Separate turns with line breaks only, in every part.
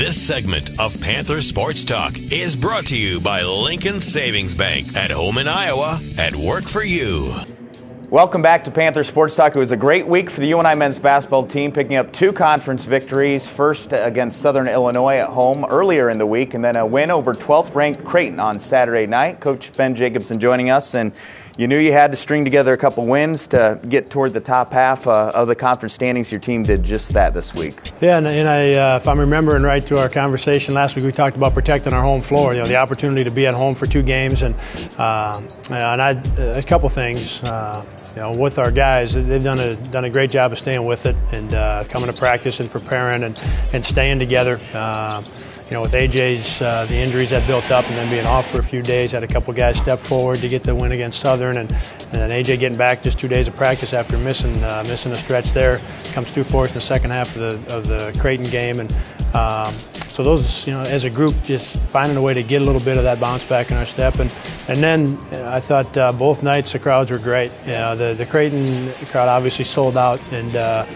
This segment of Panther Sports Talk is brought to you by Lincoln Savings Bank. At home in Iowa, at work for you.
Welcome back to Panther Sports Talk. It was a great week for the UNI men's basketball team, picking up 2 conference victories. First against Southern Illinois at home earlier in the week, and then a win over 12th-ranked Creighton on Saturday night. Coach Ben Jacobson joining us, and you knew you had to string together a couple wins to get toward the top half of the conference standings. Your team did just that this week.
Yeah, and I, if I'm remembering right to our conversation last week, we talked about protecting our home floor. You know, the opportunity to be at home for 2 games, and a couple things. You know, with our guys, they've done a great job of staying with it and coming to practice and preparing and staying together. You know, with AJ's the injuries that built up and then being off for a few days, had a couple guys step forward to get the win against Southern, and then AJ getting back just 2 days of practice after missing a stretch there, comes through for us in the second half of the Creighton game, and so those, you know, as a group, just finding a way to get a little bit of that bounce back in our step, and then I thought both nights the crowds were great. You know, the Creighton crowd obviously sold out, and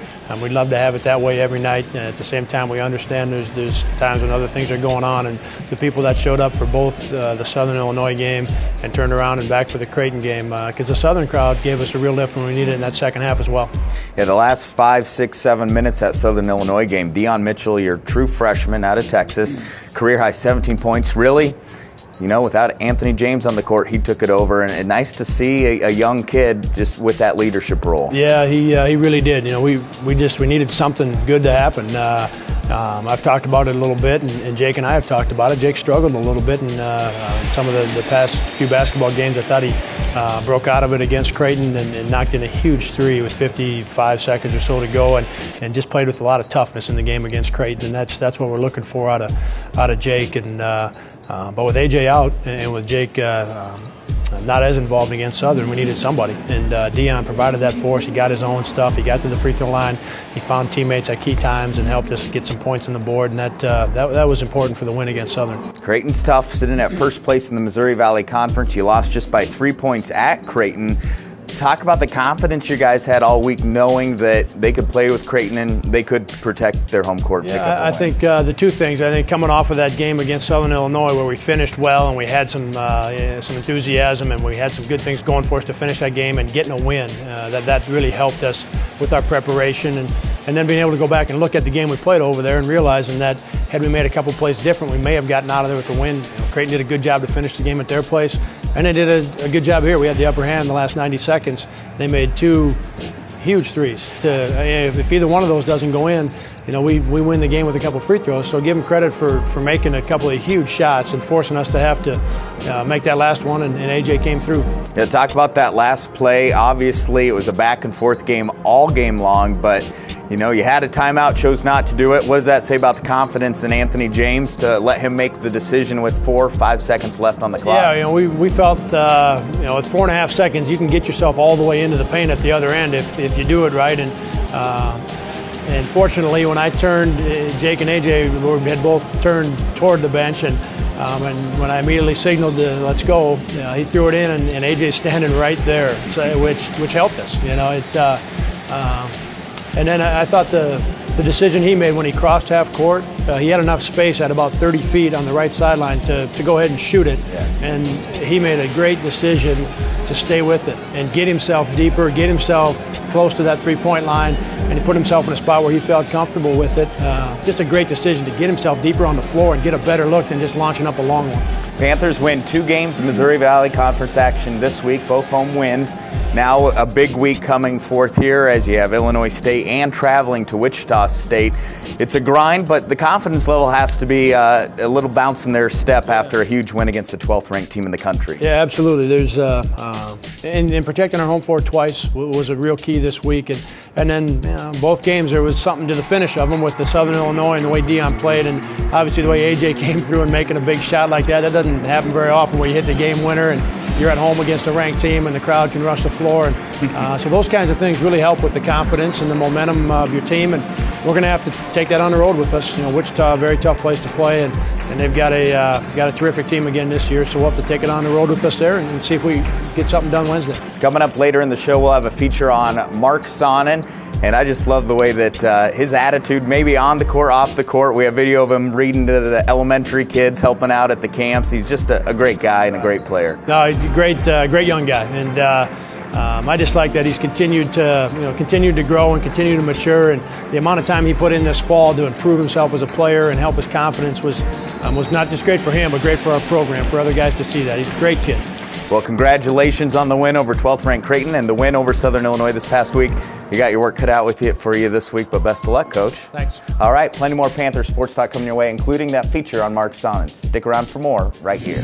we'd love to have it that way every night. And at the same time, we understand there's times when other things are going on, and the people that showed up for both the Southern Illinois game and turned around and back for the Creighton game, because the Southern crowd gave us a real lift when we needed it in that second half as well.
Yeah, the last 5, 6, 7 minutes at Southern Illinois game, Dion Mitchell, your true freshman out of Texas, career high 17 points. Really, you know, without Anthony James on the court, he took it over, and nice to see a young kid just with that leadership role.
Yeah, he really did. You know, we needed something good to happen. I've talked about it a little bit, and Jake and I have talked about it. Jake struggled a little bit in some of the past few basketball games. I thought he broke out of it against Creighton and knocked in a huge 3 with 55 seconds or so to go, and just played with a lot of toughness in the game against Creighton, and that's what we're looking for out of Jake. And but with AJ out and with Jake not as involved against Southern, we needed somebody, and Dion provided that for us. He got his own stuff. He got to the free throw line. He found teammates at key times and helped us get some points on the board, and that was important for the win against Southern.
Creighton's tough, sitting at first place in the Missouri Valley Conference. You lost just by 3 points at Creighton. Talk about the confidence you guys had all week, knowing that they could play with Creighton and they could protect their home court.
Yeah, I think the 2 things. I think coming off of that game against Southern Illinois, where we finished well and we had some enthusiasm and we had some good things going for us to finish that game and getting a win, that really helped us with our preparation, and then being able to go back and look at the game we played over there and realizing that had we made a couple plays different, we may have gotten out of there with a win. You know, Creighton did a good job to finish the game at their place, and they did a good job here. We had the upper hand in the last 90 seconds. They made 2 huge threes. If either one of those doesn't go in, you know, we win the game with a couple free throws. So give them credit for making a couple of huge shots and forcing us to have to make that last one, and AJ came through.
Yeah, talk about that last play. Obviously, it was a back-and-forth game all game long, but you know, you had a timeout, chose not to do it. What does that say about the confidence in Anthony James to let him make the decision with 4 or 5 seconds left on the clock?
Yeah, you know, we felt, you know, with 4.5 seconds, you can get yourself all the way into the paint at the other end if you do it right. And fortunately, when I turned, Jake and AJ had both turned toward the bench, and when I immediately signaled to let's go, he threw it in, and AJ's standing right there, so, which helped us. You know, and then I thought the decision he made when he crossed half court, he had enough space at about 30 feet on the right sideline to go ahead and shoot it. Yeah. And he made a great decision to stay with it and get himself deeper, get himself close to that three-point line, and he put himself in a spot where he felt comfortable with it. Just a great decision to get himself deeper on the floor and get a better look than just launching up a long one.
Panthers win 2 games in Missouri Valley Conference action this week, both home wins. Now a big week coming forth here as you have Illinois State and traveling to Wichita State. It's a grind, but the confidence level has to be a little bounce in their step after a huge win against the 12th ranked team in the country.
Yeah, absolutely. There's in protecting our home floor twice was a real key this week, and then both games there was something to the finish of them with the Southern Illinois and the way Dion played, and obviously the way AJ came through and making a big shot like that. That doesn't happen very often where you hit the game winner and you're at home against a ranked team and the crowd can rush the floor. And so those kinds of things really help with the confidence and the momentum of your team. And we're going to have to take that on the road with us. You know, Wichita, a very tough place to play, and and they've got a terrific team again this year. So we'll have to take it on the road with us there and see if we get something done Wednesday.
Coming up later in the show, we'll have a feature on Mark Sonnen. And I just love the way that his attitude, maybe on the court, off the court. We have video of him reading to the elementary kids, helping out at the camps. He's just a great guy and a great player.
No, he's a great young guy. And I just like that he's continued to grow and continue to mature. And the amount of time he put in this fall to improve himself as a player and help his confidence was not just great for him, but great for our program, for other guys to see that. He's a great kid.
Well, congratulations on the win over 12th-ranked Creighton and the win over Southern Illinois this past week. You got your work cut out for you this week, but best of luck, Coach.
Thanks.
All right, plenty more Panther Sports Talk coming your way, including that feature on Mark Sonnen. Stick around for more right here.